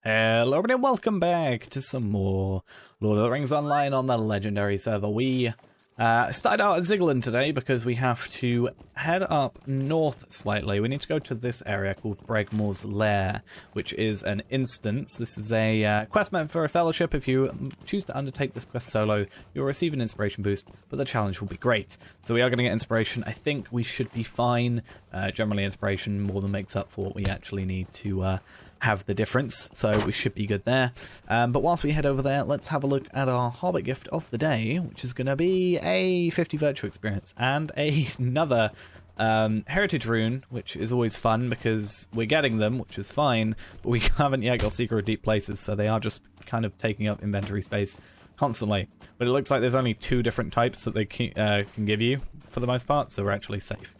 Hello everybody and welcome back to some more Lord of the Rings Online on the legendary server. We started out at Ziggurin today because we have to head up north slightly. We need to go to this area called Bregmor's Lair, which is an instance. This is a quest meant for a fellowship. If you choose to undertake this quest solo, you'll receive an inspiration boost, but the challenge will be great. So we are going to get inspiration. I think we should be fine. Generally, inspiration more than makes up for what we actually need to have the difference, so we should be good there. But whilst we head over there, let's have a look at our Hobbit gift of the day, which is going to be a 50 virtue experience and another heritage rune, which is always fun because we're getting them, which is fine, but we haven't yet got secret deep places, so they are just kind of taking up inventory space constantly. But it looks like there's only 2 different types that they can give you for the most part, so we're actually safe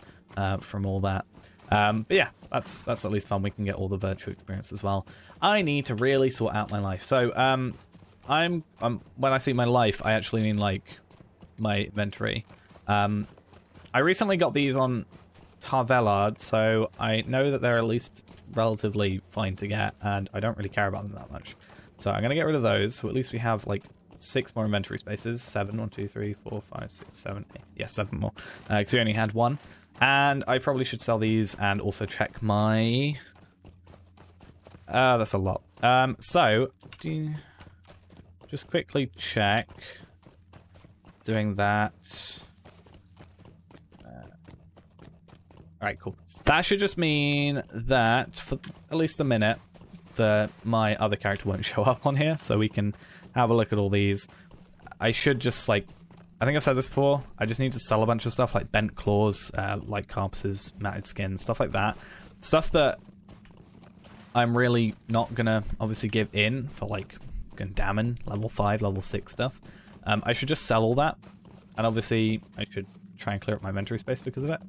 from all that. But yeah, that's at least fun. We can get all the virtue experience as well. I need to really sort out my life. So I'm when I say my life, I actually mean like my inventory. I recently got these on Tarvelard, so I know that they're at least relatively fine to get, and I don't really care about them that much. So I'm gonna get rid of those. So at least we have like 6 more inventory spaces. 7, 1, 2, 3, 4, 5, 6, 7, 8. Yeah, 7 more. Because we only had 1. And I probably should sell these and also check my... that's a lot. So, just quickly check. Doing that. Alright, cool. That should just mean that, for at least a minute, my other character won't show up on here, so we can have a look at all these. I should just, like... I think I've said this before, I just need to sell a bunch of stuff like bent claws, like carpses, matted skin, stuff like that. Stuff that I'm really not gonna obviously give in for like Gundamon, level 5, level 6 stuff. I should just sell all that, and obviously I should try and clear up my inventory space because of it,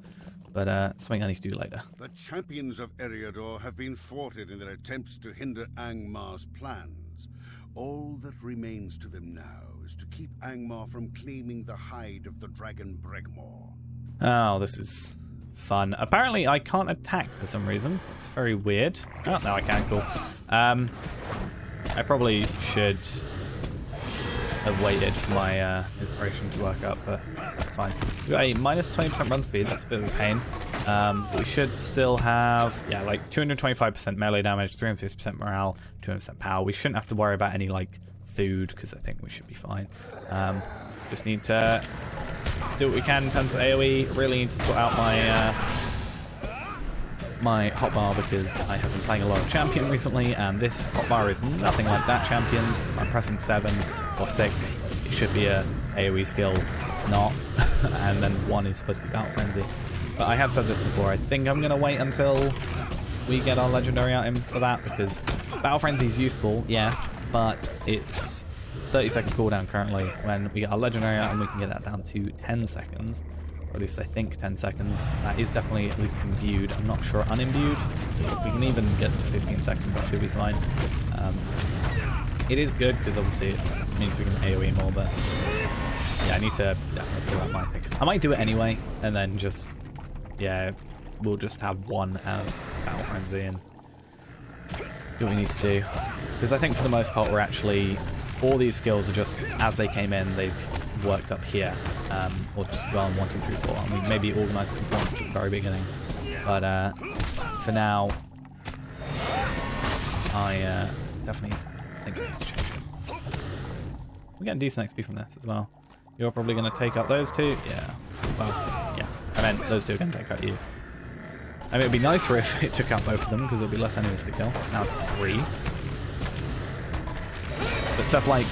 but something I need to do later. The champions of Eriador have been thwarted in their attempts to hinder Angmar's plans. All that remains to them now is to keep Angmar from claiming the hide of the dragon Bregmor. Oh, this is fun. Apparently I can't attack for some reason. It's very weird. Oh, now I can, cool. I probably should have waited for my inspiration to work up, but that's fine. We've got a minus 20% run speed, that's a bit of a pain. But we should still have, yeah, like 225% melee damage, 350% morale, 200% power. We shouldn't have to worry about any, like, food, because I think we should be fine. Just need to do what we can in terms of AoE. Really need to sort out my hotbar because I have been playing a lot of champion recently, and this hotbar is nothing like that champion's. So I'm pressing 7 or 6. It should be a AoE skill. It's not. And then 1 is supposed to be Battle Frenzy. But I have said this before. I think I'm going to wait until we get our legendary item for that, because Battle Frenzy is useful, yes, but it's 30-second cooldown currently. When we get our legendary item, we can get that down to 10 seconds. Or at least I think 10 seconds. That is definitely at least imbued. I'm not sure unimbued. We can even get to 15 seconds, that should be fine. It is good because obviously it means we can AoE more, but yeah, I need to definitely sort out my thing. I might do it anyway, and then just, yeah, we'll just have 1 as Battle Frenzy and do what we need to do. Because I think for the most part we're actually, all these skills are just as they came in, they've worked up here, or just gone 1, 2, 3, 4. I mean, maybe organized components at the very beginning, but for now, I definitely think we need to change it. We're getting decent XP from this as well. You're probably going to take out those 2, yeah. Well, yeah. I meant those 2 are going to take out you. I mean, it'd be nicer if it took out both of them because there'd be less enemies to kill. Now 3. But stuff like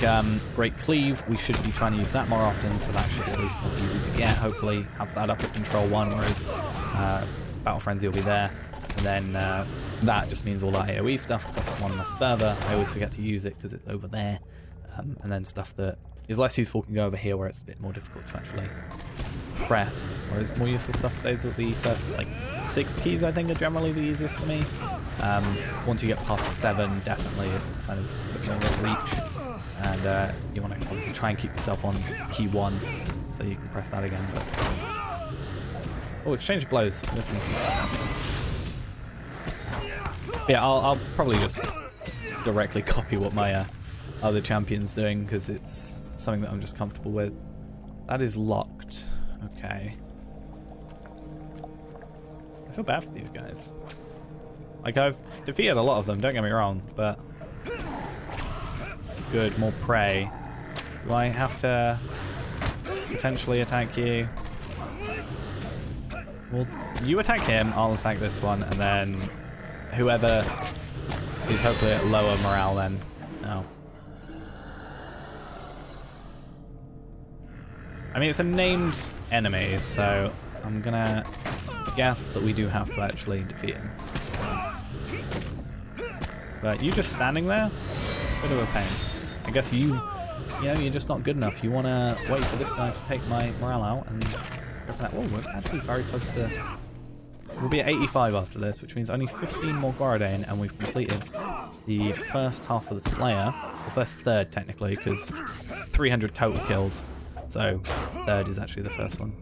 Great Cleave, we should be trying to use that more often, so that should be at least more easy to get. Hopefully have that up at Control 1, whereas Battle Frenzy will be there. And then that just means all that AoE stuff costs 1 less further. I always forget to use it because it's over there. And then stuff that is less useful can go over here where it's a bit more difficult to actually press. Whereas more useful stuff stays at the first, like, 6 keys, I think, are generally the easiest for me. Once you get past 7, definitely it's kind of a bit more of reach. And you want to obviously try and keep yourself on key 1 so you can press that again. But oh, exchange blows. Yeah, I'll probably just directly copy what my other champion's doing because it's something that I'm just comfortable with. That is locked. Okay. I feel bad for these guys. Like, I've defeated a lot of them, don't get me wrong, but... Good, more prey. Do I have to potentially attack you? Well, you attack him, I'll attack this one, and then whoever is hopefully at lower morale then. No. I mean, it's a named enemy, so I'm gonna guess that we do have to actually defeat him. But you just standing there? Bit of a pain. I guess you're just not good enough. You want to wait for this guy to take my morale out and go for that. Oh, we're actually very close to... We'll be at 85 after this, which means only 15 more Gorodane, and we've completed the first half of the Slayer. The first third, technically, because 300 total kills. So, third is actually the first one.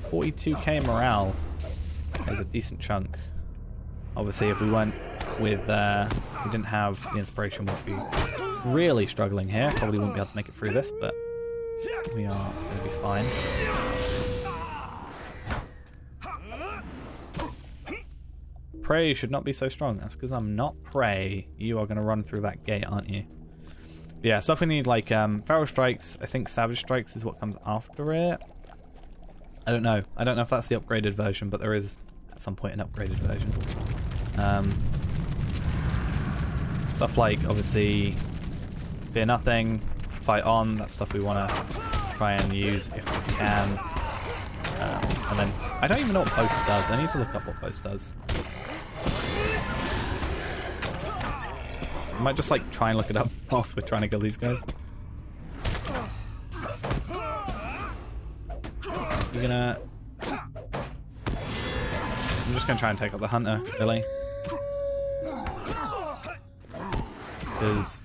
42k morale is a decent chunk. Obviously, if we went with, we didn't have the inspiration, we'd be really struggling here. Probably wouldn't be able to make it through this, but we are going to be fine. Prey should not be so strong. That's because I'm not Prey. You are going to run through that gate, aren't you? But yeah, stuff we need like Feral Strikes. I think Savage Strikes is what comes after it. I don't know. I don't know if that's the upgraded version, but there is at some point an upgraded version. Stuff like, obviously, Fear Nothing, Fight On, that's stuff we want to try and use if we can. And then, I don't even know what Boast does. I need to look up what Boast does. I might just like try and look it up whilst we're trying to kill these guys. You're gonna... I'm just gonna try and take out the hunter, really. Because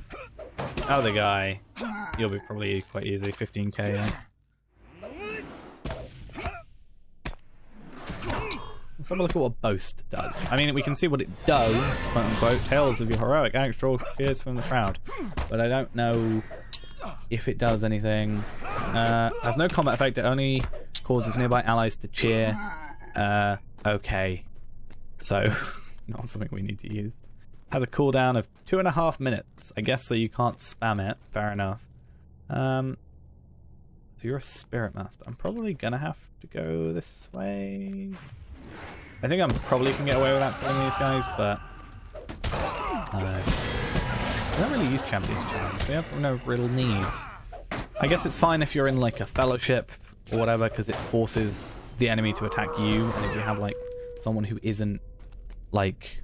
other guy, you'll be probably quite easy, 15k. Yeah. Let's have a look at what Boast does. I mean, we can see what it does, quote unquote. Tales of your heroic acts draw cheers from the crowd, but I don't know if it does anything. Has no combat effect. It only causes nearby allies to cheer. Okay, so not something we need to use. Has a cooldown of 2.5 minutes. I guess so you can't spam it. Fair enough. So you're a Spirit Master. I'm probably gonna have to go this way. I think I'm probably can get away without killing these guys, but I don't really use Champion's Challenge. We have no real need. I guess it's fine if you're in like a fellowship or whatever, because it forces the enemy to attack you, and if you have like someone who isn't like,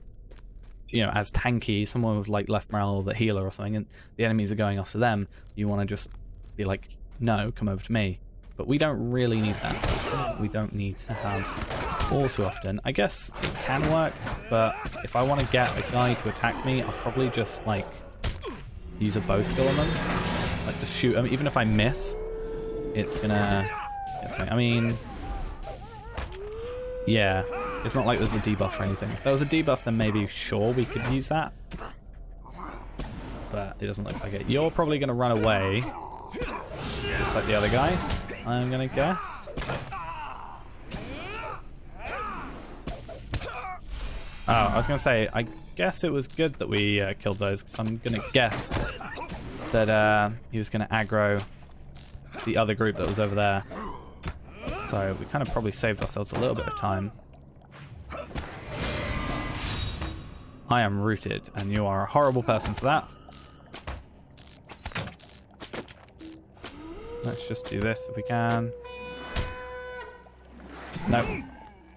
you know, as tanky, someone with like less morale, the healer or something, and the enemies are going after them, you want to just be like, no, come over to me. But we don't really need that, so it's something we don't need to have all too often. I guess it can work, but if I want to get a guy to attack me, I'll probably just like use a bow skill on them, like just shoot them. Even if I miss, it's gonna get something. I mean, yeah, it's not like there's a debuff or anything. If there was a debuff, then maybe sure we could use that, but it doesn't look like it. You're probably gonna run away, just like the other guy, I'm gonna guess. Oh, I was gonna say, I guess it was good that we killed those, because I'm gonna guess that he was gonna aggro the other group that was over there. So we kind of probably saved ourselves a little bit of time. I am rooted, and you are a horrible person for that. Let's just do this if we can. Nope.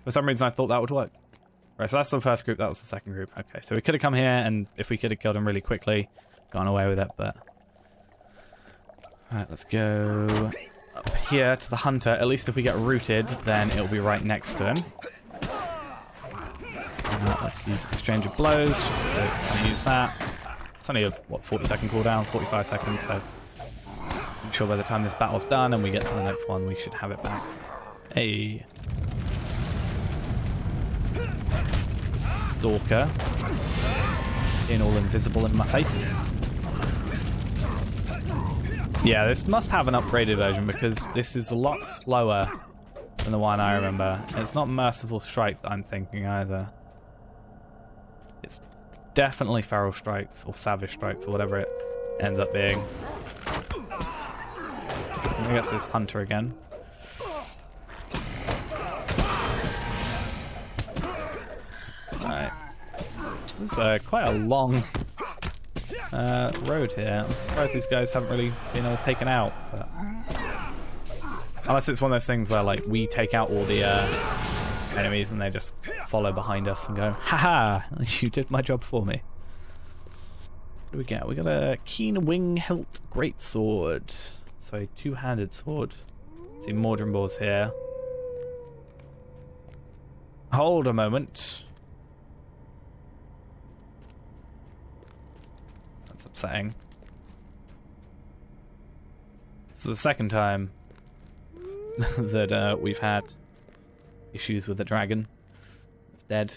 For some reason I thought that would work. Right, so that's the first group, that was the second group. Okay, so we could have come here, and if we could have killed him really quickly, gone away with it, but... Alright, let's go up here to the hunter. At least if we get rooted, then it'll be right next to him. Let's use exchange of blows, just to use that. It's only a, what, 40-second cooldown, 45 seconds, so... I'm sure by the time this battle's done and we get to the next one, we should have it back. Hey. Stalker. Being all invisible in my face. Yeah, this must have an upgraded version because this is a lot slower than the one I remember. It's not Merciful Strike that I'm thinking either. It's definitely Feral Strikes or Savage Strikes or whatever it ends up being. I guess it's Hunter again. Alright. This is quite a long road here. I'm surprised these guys haven't really been all taken out. But... unless it's one of those things where like we take out all the enemies and they just follow behind us and go, haha, you did my job for me. What do we get? We got a Keen Wing Hilt Greatsword. So a two-handed sword. See, Mordrambor's here. Hold a moment. That's upsetting. This is the second time that we've had issues with the dragon. It's dead.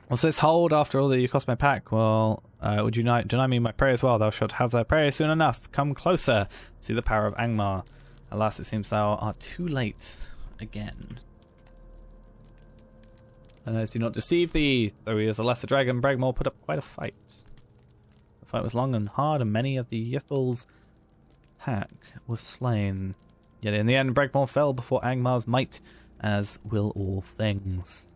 What's this? Hold after all that you cost my pack? Well, would you deny me my prey as well? Thou shalt have thy prey soon enough. Come closer. See the power of Angmar. Alas, it seems thou art too late again. And as do not deceive thee, though he is a lesser dragon, Bregmor put up quite a fight. The fight was long and hard, and many of the Yithal's pack were slain. Yet in the end, Bregmor fell before Angmar's might, as will all things.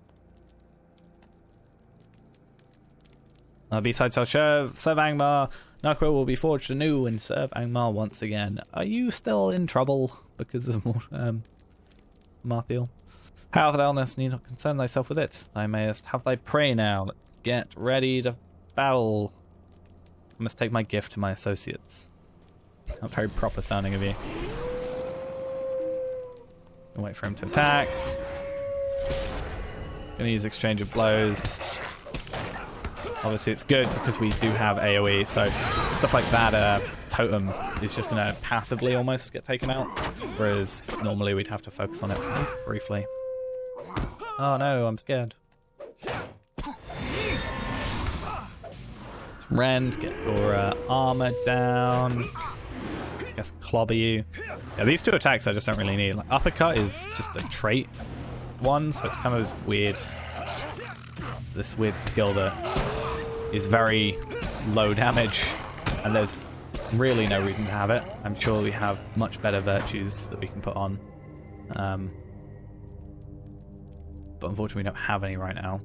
Besides, I'll serve Angmar. Narquil will be forged anew and serve Angmar once again. Are you still in trouble because of Marthiel? However, thou need not concern thyself with it. Thou mayest have thy prey now. Let's get ready to battle. I must take my gift to my associates. Not very proper sounding of you. I'll wait for him to attack. Gonna use exchange of blows. Obviously it's good because we do have AoE, so stuff like that totem is just going to passively almost get taken out, whereas normally we'd have to focus on it at least briefly. Oh no, I'm scared. Let's rend, get your armor down. I guess clobber you. Yeah, these two attacks I just don't really need. Like, uppercut is just a trait one, so it's kind of this weird skill that is very low damage, and there's really no reason to have it. I'm sure we have much better virtues that we can put on. But unfortunately we don't have any right now.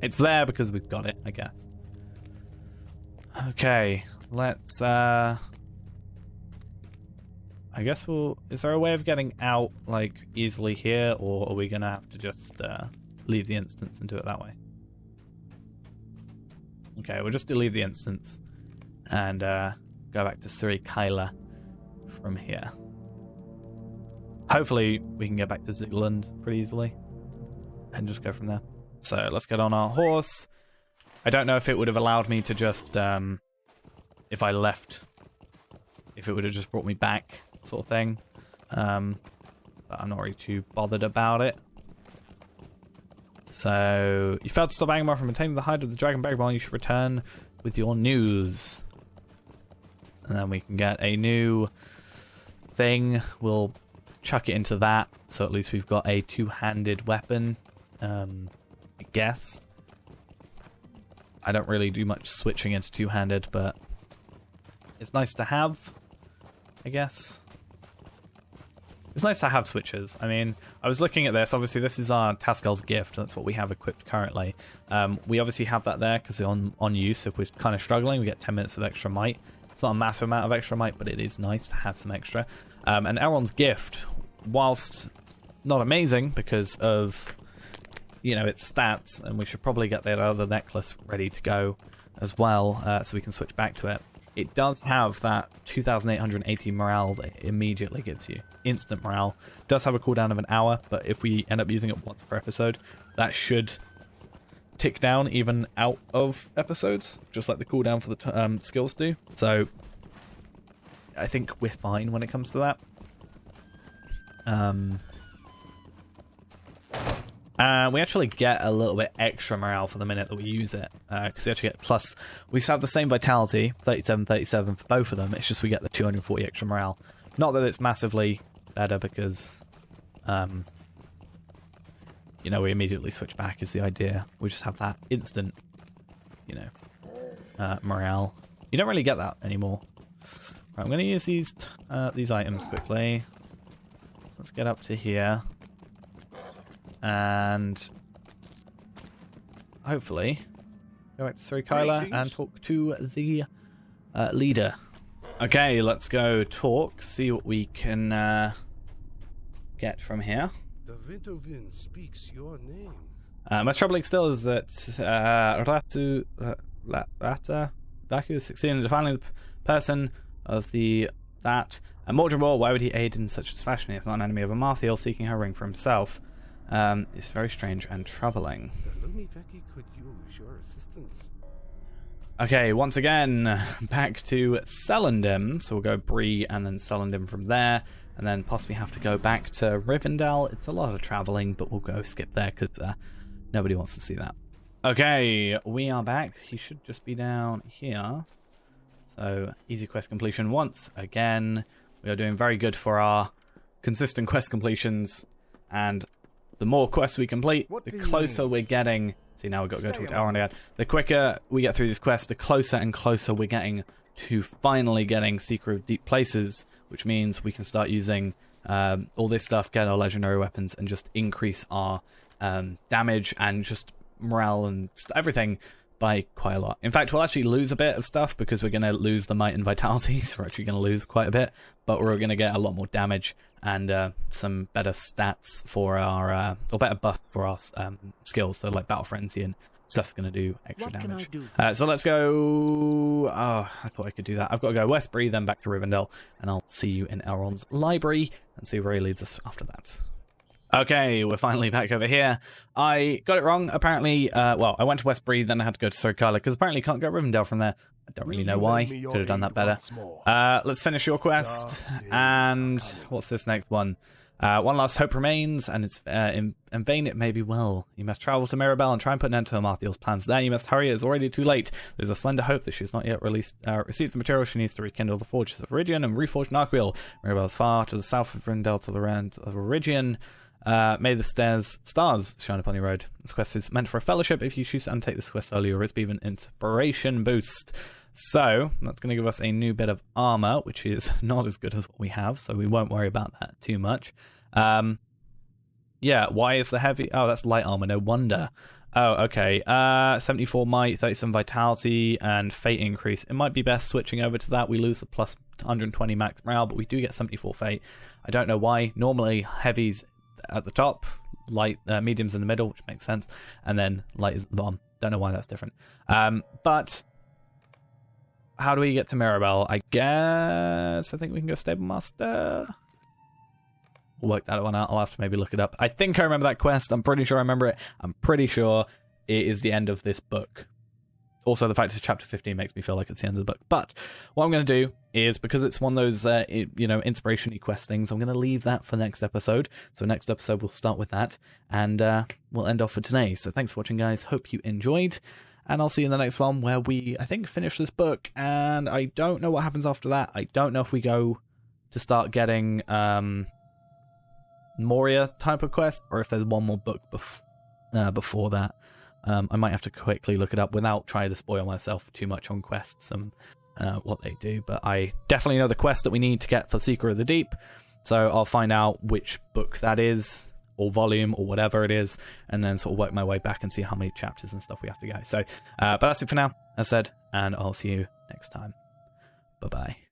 It's there because we've got it, I guess. Okay, let's I guess is there a way of getting out like easily here, or are we gonna have to just leave the instance and do it that way? Okay, we'll just leave the instance and go back to Suri Kyla from here. Hopefully we can get back to Zigland pretty easily and just go from there. So let's get on our horse. I don't know if it would have allowed me to just, if I left, if it would have just brought me back sort of thing. But I'm not really too bothered about it. So, you failed to stop Angmar from attaining the height of the Dragon Bregmor. You should return with your news. And then we can get a new thing. We'll chuck it into that. So at least we've got a two-handed weapon. I guess. I don't really do much switching into two-handed, but it's nice to have, I guess. It's nice to have switches. I mean, I was looking at this. Obviously, this is our Taskel's gift. That's what we have equipped currently. We obviously have that there because on use, if we're kind of struggling, we get 10 minutes of extra might. It's not a massive amount of extra might, but it is nice to have some extra. And Elrond's gift, whilst not amazing because of, you know, its stats, and we should probably get that other necklace ready to go as well, so we can switch back to it. It does have that 2,880 morale that it immediately gives you. Instant morale. It does have a cooldown of an hour, but if we end up using it once per episode, that should tick down even out of episodes, just like the cooldown for the skills do. So I think we're fine when it comes to that. We actually get a little bit extra morale for the minute that we use it, because we actually get plus. We have the same vitality, 37, 37 for both of them. It's just we get the 240 extra morale. Not that it's massively better because, you know, we immediately switch back is the idea. We just have that instant, you know, morale. You don't really get that anymore. Right, I'm going to use these items quickly. Let's get up to here. And hopefully go back to Kyla and talk to the leader. Okay, let's go talk, see what we can get from here. The winter wind speaks your name. Most troubling still is that Vaku succeeded in defining the person of that. And Mordrambor, why would he aid in such a fashion? He is not an enemy of Amarthiel seeking her ring for himself. It's very strange and troubling. The Lumiveki could use your assistance. Okay, once again, back to Celandem. So we'll go Bree and then Celandem from there. And then possibly have to go back to Rivendell. It's a lot of travelling, but we'll go skip there because nobody wants to see that. Okay, we are back. He should just be down here. So, easy quest completion once again. We are doing very good for our consistent quest completions. And the more quests we complete, the closer we're getting. See, now we've got to go talk to Aaron again. The quicker we get through this quest, the closer and closer we're getting to finally getting Secret of Deep Places, which means we can start using all this stuff, get our legendary weapons, and just increase our damage and just morale and everything by quite a lot. In fact, we'll actually lose a bit of stuff because we're going to lose the might and vitality, so we're actually going to lose quite a bit, but we're going to get a lot more damage and some better stats for our, or better buff for our skills, so like Battle Frenzy and stuff's going to do extra damage. So let's go... Oh, I thought I could do that. I've got to go West Bree, then back to Rivendell, and I'll see you in Elrond's library and see where he leads us after that. Okay, we're finally back over here. I got it wrong, apparently. Well, I went to West Bree, then I had to go to Sorkala, because apparently you can't go Rivendell from there. I don't really know why. Could have done that better. Let's finish your quest. And what's this next one? One last hope remains, and it's in vain it may be well. You must travel to Mirabelle and try and put an end to Amarthiel's plans. There you must hurry, it is already too late. There's a slender hope that she has not yet received the material she needs to rekindle the forges of Viridian and reforge Narquiel. Mirabelle is far to the south of Rivendell, to the end of Viridian. May the stars shine upon your road. This quest is meant for a fellowship. If you choose to undertake this quest early, or it's even an inspiration boost. So, that's going to give us a new bit of armor, which is not as good as what we have, so we won't worry about that too much. Yeah, why is the heavy... Oh, that's light armor, no wonder. Oh, okay. 74 might, 37 vitality, and fate increase. It might be best switching over to that. We lose the plus 120 max morale, but we do get 74 fate. I don't know why. Normally, heavy's at the top, light, medium's in the middle, which makes sense, and then light is at the bottom. Don't know why that's different. But how do we get to Mirabelle? I guess I think we can go Stable Master. We'll work that one out. I'll have to maybe look it up. I think I remember that quest. I'm pretty sure I remember it. I'm pretty sure it is the end of this book. Also, the fact it's chapter 15 makes me feel like it's the end of the book. But what I'm going to do is, because it's one of those, inspiration-y quest things, I'm going to leave that for next episode. So next episode, we'll start with that. And we'll end off for today. So thanks for watching, guys. Hope you enjoyed. And I'll see you in the next one where we, I think, finish this book. And I don't know what happens after that. I don't know if we go to start getting Moria type of quest, or if there's one more book before that. I might have to quickly look it up without trying to spoil myself too much on quests and what they do. But I definitely know the quest that we need to get for Secret of the Deep. So I'll find out which book that is, or volume, or whatever it is, and then sort of work my way back and see how many chapters and stuff we have to go. So, but that's it for now, as said, and I'll see you next time. Bye-bye.